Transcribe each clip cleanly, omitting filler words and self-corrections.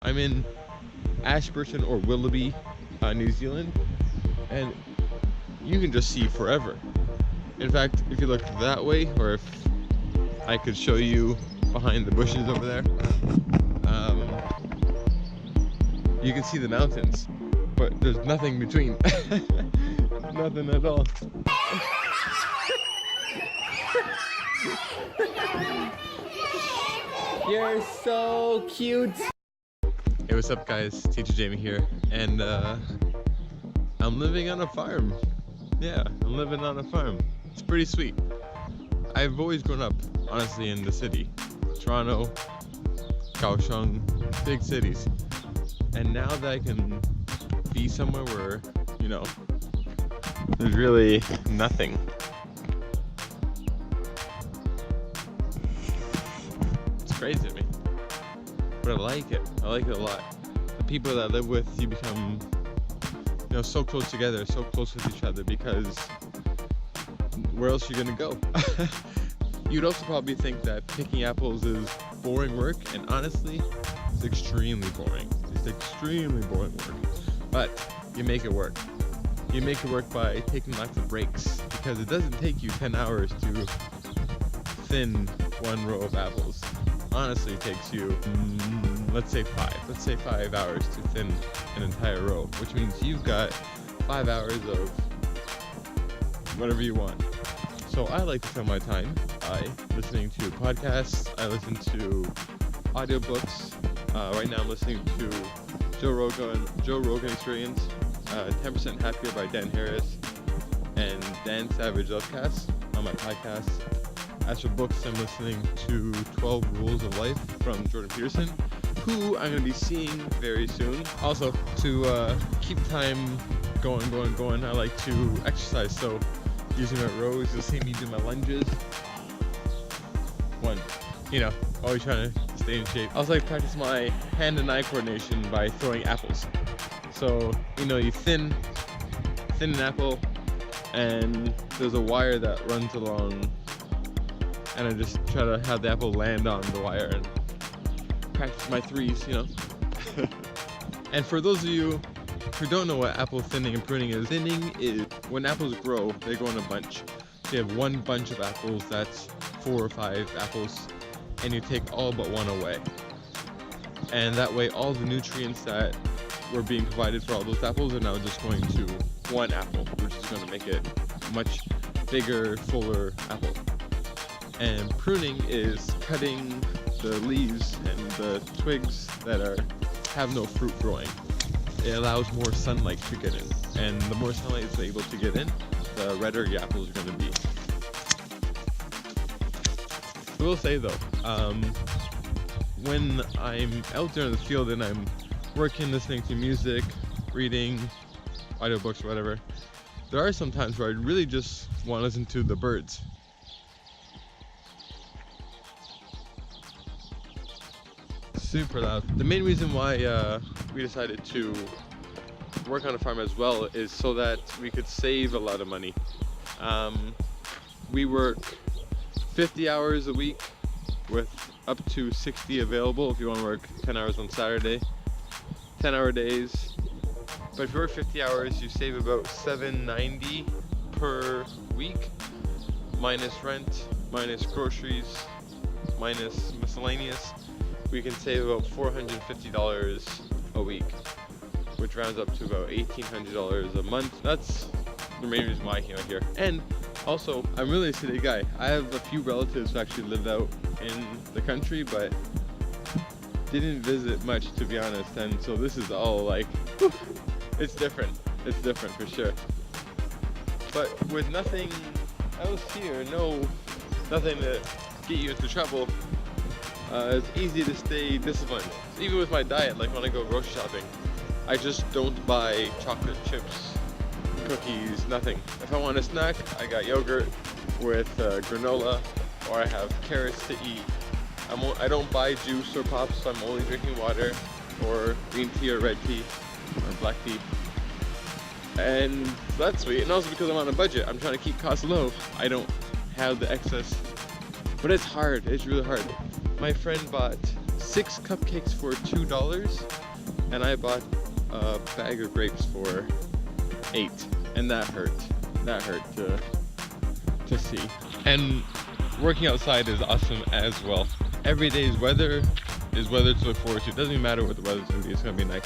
I'm in Ashburton or Willoughby, New Zealand, and you can just see forever. In fact, if you look that way, or if I could show you behind the bushes over there, you can see the mountains, but there's nothing between. Nothing at all. You're so cute. Hey, what's up guys? Teacher Jamie here, and I'm living on a farm. Yeah, I'm living on a farm. It's pretty sweet. I've always grown up, honestly, in the city. Toronto, Kaohsiung, big cities. And now that I can be somewhere where, you know, there's really nothing. It's crazy to me. But I like it. I like it a lot. The people that I live with, you become, you know, so close together, so close with each other, because where else are you gonna go? You'd also probably think that picking apples is boring work, and honestly, it's extremely boring. It's extremely boring work. But you make it work. You make it work by taking lots of breaks, because it doesn't take you 10 hours to thin one row of apples. Honestly, it takes you, let's say 5 hours to thin an entire row, which means you've got 5 hours of whatever you want. So I like to fill my time by listening to podcasts. I listen to audiobooks. Right now I'm listening to Joe Rogan Experience, 10% Happier by Dan Harris, and Dan Savage Lovecast on my podcast. As for books, I'm listening to 12 Rules of Life from Jordan Peterson, who I'm going to be seeing very soon. Also, to keep time going, I like to exercise. So using my rows, you'll see me do my lunges. One, you know, always trying to stay in shape. I also like practice my hand and eye coordination by throwing apples. So, you know, you thin an apple, and there's a wire that runs along, and I just try to have the apple land on the wire and practice my threes, you know. And for those of you who don't know what apple thinning and pruning is, thinning is when apples grow, they grow in a bunch. So you have one bunch of apples, that's 4 or 5 apples, and you take all but one away. And that way all the nutrients that were being provided for all those apples are now just going to one apple, which is going to make it a much bigger, fuller apple. And pruning is cutting the leaves and the twigs that have no fruit growing. It allows more sunlight to get in, and the more sunlight it's able to get in, the redder your apples are going to be. I will say though, when I'm out there in the field and I'm working, listening to music, reading, audiobooks, or whatever, there are some times where I really just want to listen to the birds. Super loud. The main reason why we decided to work on a farm as well is so that we could save a lot of money. We work 50 hours a week with up to 60 available if you want to work 10 hours on Saturday, 10-hour days. But if you work 50 hours, you save about $790 per week, minus rent, minus groceries, minus miscellaneous. We can save about $450 a week, which rounds up to about $1,800 a month. That's the main reason why I came out here. And also, I'm really a city guy. I have a few relatives who actually lived out in the country, but didn't visit much, to be honest. And so this is all like, whew, it's different. It's different for sure. But with nothing else here, nothing to get you into trouble, it's easy to stay disciplined. Even with my diet, like when I go grocery shopping, I just don't buy chocolate chips, cookies, nothing. If I want a snack, I got yogurt with granola, or I have carrots to eat. I don't buy juice or pops, so I'm only drinking water, or green tea or red tea, or black tea. And that's sweet. And also because I'm on a budget, I'm trying to keep costs low. I don't have the excess, but it's hard. It's really hard. My friend bought 6 cupcakes for $2, and I bought a bag of grapes for 8, and that hurt. That hurt to see. And working outside is awesome as well. Every day's weather is weather to look forward to. It doesn't even matter what the weather's gonna be, it's gonna be nice.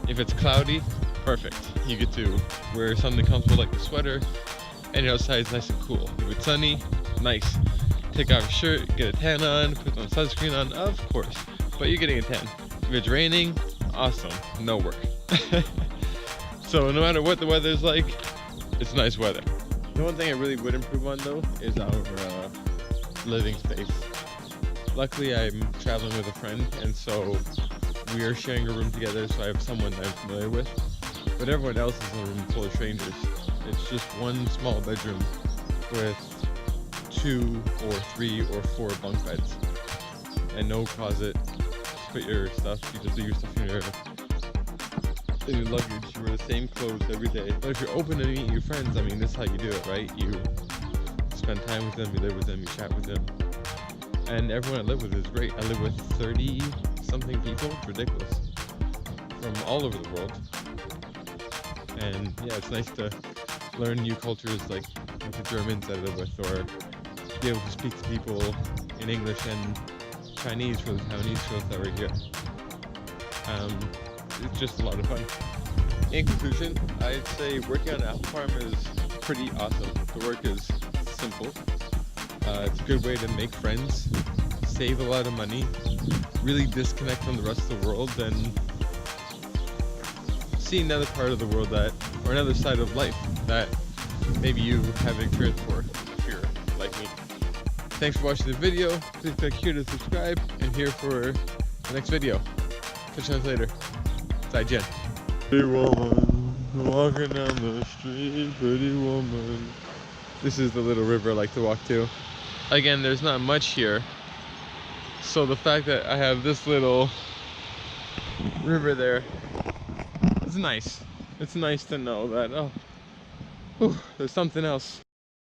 If it's cloudy, perfect. You get to wear something comfortable like the sweater, and you're outside, it's nice and cool. If it's sunny, nice. Take off your shirt, get a tan on, put some sunscreen on, of course, but you're getting a tan. If it's raining, awesome, no work. So no matter what the weather's like, it's nice weather. The one thing I really would improve on though is our living space. Luckily I'm traveling with a friend, and so we are sharing a room together, so I have someone that I'm familiar with. But everyone else is in a room full of strangers. It's just one small bedroom with 2 or 3 or 4 bunk beds. And no closet to put your stuff. You just leave your stuff in your luggage. You wear the same clothes every day. But if you're open to meeting your friends, I mean, this is how you do it, right? You spend time with them, you live with them, you chat with them. And everyone I live with is great. I live with 30 something people. It's ridiculous. From all over the world. And yeah, it's nice to learn new cultures like the Germans I live with, or be able to speak to people in English and Chinese for the Taiwanese shows that were here. It's just a lot of fun. In conclusion, I'd say working on an apple farm is pretty awesome. The work is simple. It's a good way to make friends, save a lot of money, really disconnect from the rest of the world, and see another part of the world that, or another side of life that maybe you haven't experienced before if you're like me. Thanks for watching the video. Please click here to subscribe and here for the next video. Catch you guys later. Zaijian. Pretty woman walking down the street, pretty woman. This is the little river I like to walk to. Again, there's not much here, so the fact that I have this little river there, it's nice. It's nice to know that, oh, whew, there's something else.